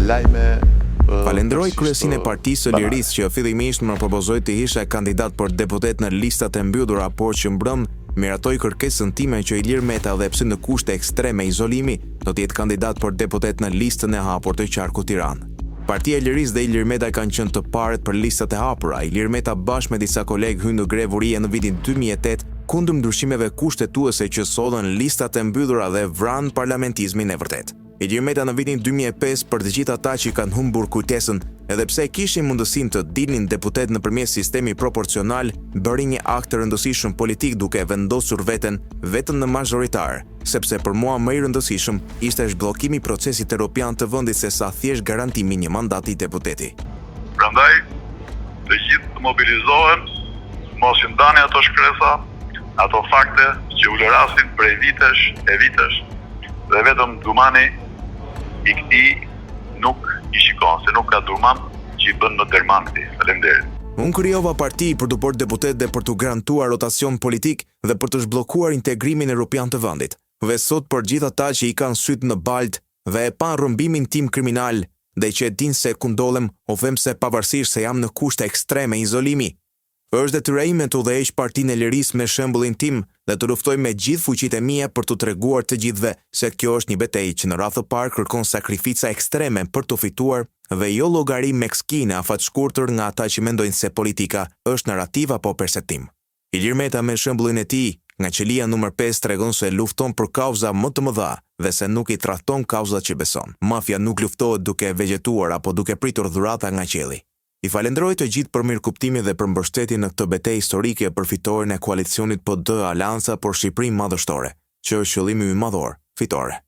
lajme. Falenderoj kryesin e Partisë së Lirisë që fillimisht më propozoi të isha kandidat për deputet në listat e mbyllura, por që mbrëm miratoi kërkesën time që Ilir Meta dhe pse në kushte ekstreme izolimi do të jetë kandidat për deputet në listën e hapur të qarkut Tiranë. Partia e Lirisë dhe Ilir Meta kanë qenë të parët për listat e hapura. Ilir Meta bashkë me disa kolegë hynë në grevurie në vitin 2008 kundër ndryshimeve kushtetuese që sollën listat e mbyllura dhe vranë parlamentizmin e vërtet. Ilir Meta në vitin 2005 për të gjithë ata që kanë humbur kujtesën, edhe pse kishin mundësinë të dilnin deputet nëpërmjet sistemi proporcional, bëri një akt të rëndësishëm politik duke vendosur veten vetëm në mazhoritar, sepse për mua më i rëndësishëm ishte zhbllokimi i procesit evropian të vendit se sa thjesht garantimi një mandati deputeti. Prandaj, të gjithë të mobilizohen, mos i ndani ato shkresa, ato fakte që u lërasin prej vitesh, dhe vetëm Dumani i këtij nuk i shikon, se nuk ka Durman që i bën në Derman këtij. Faleminderit. Unë krijova parti për të bërë deputet dhe për të garantuar rotacion politik dhe për të zhbllokuar integrimin evropian të vendit. Dhe sot për gjithë ata që i kanë syt në balt dhe e pa rrëmbimin tim kriminal dhe që e din se ku ndodhem, o them se pavarësisht se jam në kushte ekstreme izolimi, është detyra ime të udhëheq Partinë e Lirisë me shembullin tim dhe të luftoj me gjithë fuqitë e mia për t'u treguar të gjithëve se kjo është një betejë që në radhë të parë kërkon sakrifica ekstreme për të fituar dhe jo llogari mekskine afat shkurtër nga ata që mendojnë se politika është narrativ apo perceptim. Ilir Meta me shembullin e tij nga qelia numër 5 tregon se lufton për kauza më të mëdha dhe se nuk i tradhton kauzat që beson. Mafia nuk luftohet duke vegjetuar apo duke pritur dhurata nga qielli. I falenderoj të gjithë për mirëkuptimin dhe për mbështetjen në këtë betejë historike për fitoren e koalicionit PD Alianca për Shqipërinë Madhështore, që është qëllimi i madhor, fitore.